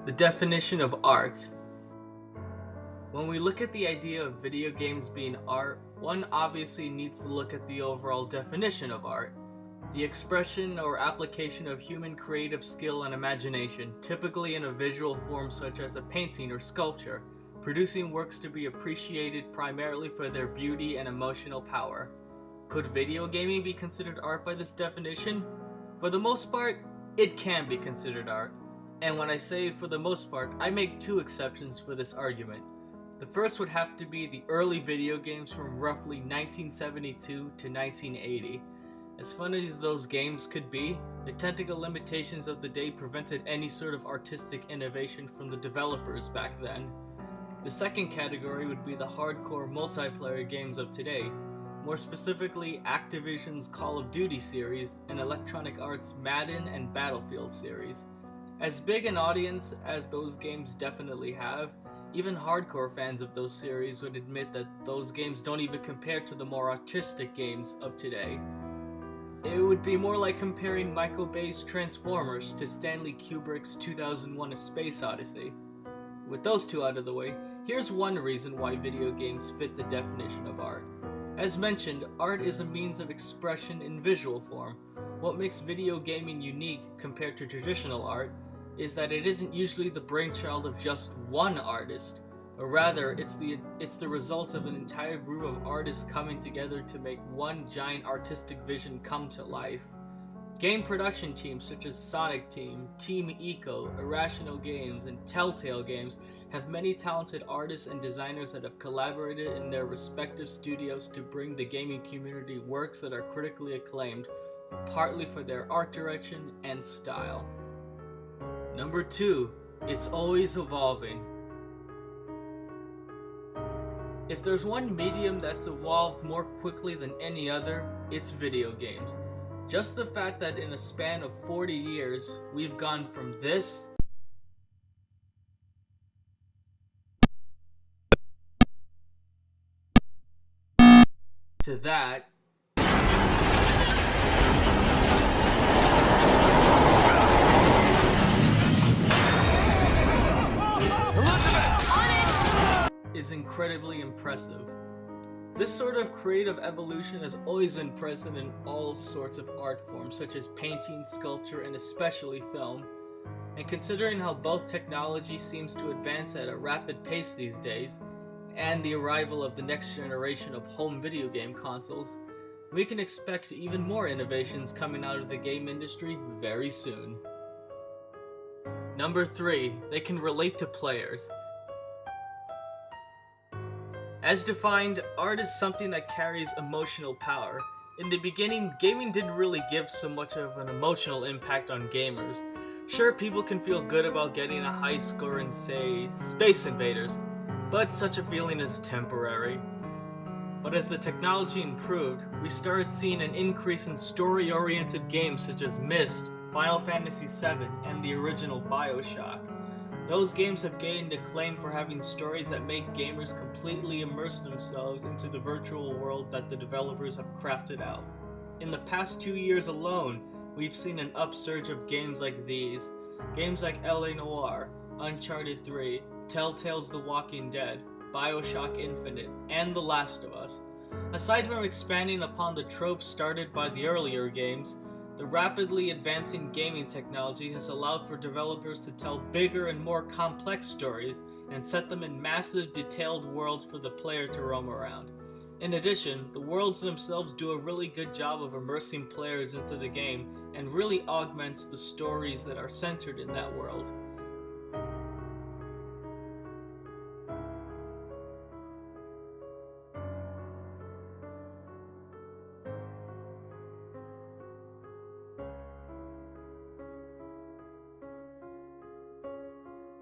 The definition of art. When we look at the idea of video games being art, one obviously needs to look at the overall definition of art. The expression or application of human creative skill and imagination, typically in a visual form such as a painting or sculpture, producing works to be appreciated primarily for their beauty and emotional power. Could video gaming be considered art by this definition? For the most part, it can be considered art. And when I say for the most part, I make two exceptions for this argument. The first would have to be the early video games from roughly 1972 to 1980. As fun as those games could be, the technical limitations of the day prevented any sort of artistic innovation from the developers back then. The second category would be the hardcore multiplayer games of today, more specifically Activision's Call of Duty series and Electronic Arts' Madden and Battlefield series. As big an audience as those games definitely have, even hardcore fans of those series would admit that those games don't even compare to the more artistic games of today. It would be more like comparing Michael Bay's Transformers to Stanley Kubrick's 2001: A Space Odyssey. With those two out of the way, here's one reason why video games fit the definition of art. As mentioned, art is a means of expression in visual form. What makes video gaming unique compared to traditional art is that it isn't usually the brainchild of just one artist, or rather it's the result of an entire group of artists coming together to make one giant artistic vision come to life. Game production teams such as Sonic Team, Team Ico, Irrational Games, and Telltale Games have many talented artists and designers that have collaborated in their respective studios to bring the gaming community works that are critically acclaimed, partly for their art direction and style. Number 2, it's always evolving. If there's one medium that's evolved more quickly than any other, it's video games. Just the fact that in a span of 40 years, we've gone from this to that is incredibly impressive. This sort of creative evolution has always been present in all sorts of art forms, such as painting, sculpture, and especially film. And considering how both technology seems to advance at a rapid pace these days, and the arrival of the next generation of home video game consoles, we can expect even more innovations coming out of the game industry very soon. Number 3, they can relate to players. As defined, art is something that carries emotional power. In the beginning, gaming didn't really give so much of an emotional impact on gamers. Sure, people can feel good about getting a high score in, say, Space Invaders, but such a feeling is temporary. But as the technology improved, we started seeing an increase in story-oriented games such as Myst, Final Fantasy VII, and the original BioShock. Those games have gained acclaim for having stories that make gamers completely immerse themselves into the virtual world that the developers have crafted out. In the past 2 years alone, we've seen an upsurge of games like these. Games like L.A. Noire, Uncharted 3, Telltale's The Walking Dead, BioShock Infinite, and The Last of Us. Aside from expanding upon the tropes started by the earlier games, the rapidly advancing gaming technology has allowed for developers to tell bigger and more complex stories and set them in massive, detailed worlds for the player to roam around. In addition, the worlds themselves do a really good job of immersing players into the game and really augments the stories that are centered in that world.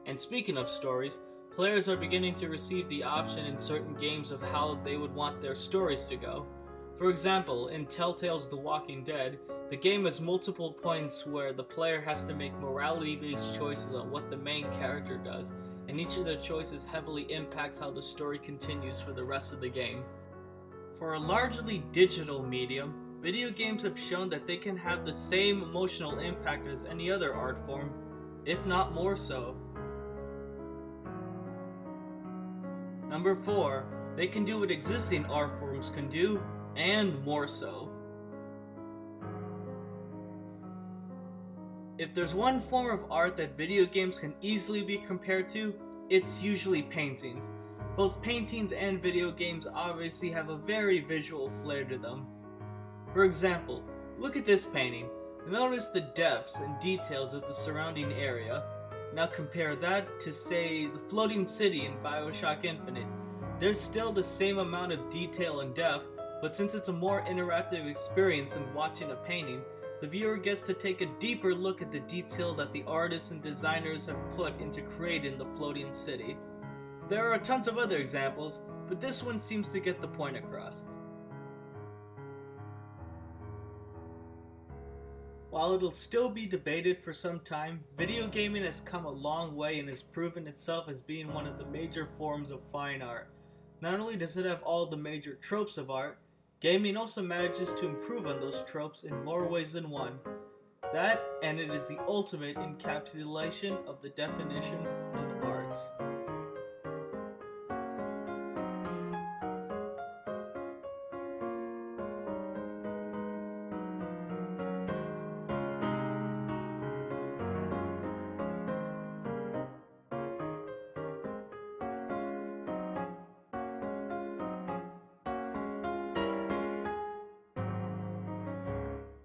And speaking of stories, players are beginning to receive the option in certain games of how they would want their stories to go. For example, in Telltale's The Walking Dead, the game has multiple points where the player has to make morality-based choices on what the main character does, and each of their choices heavily impacts how the story continues for the rest of the game. For a largely digital medium, video games have shown that they can have the same emotional impact as any other art form, if not more so. Number 4, they can do what existing art forms can do, and more so. If there's one form of art that video games can easily be compared to, it's usually paintings. Both paintings and video games obviously have a very visual flair to them. For example, look at this painting. Notice the depths and details of the surrounding area. Now compare that to, say, the floating city in BioShock Infinite. There's still the same amount of detail and depth, but since it's a more interactive experience than watching a painting, the viewer gets to take a deeper look at the detail that the artists and designers have put into creating the floating city. There are tons of other examples, but this one seems to get the point across. While it'll still be debated for some time, video gaming has come a long way and has proven itself as being one of the major forms of fine art. Not only does it have all the major tropes of art, gaming also manages to improve on those tropes in more ways than one. That, and it is the ultimate encapsulation of the definition of arts.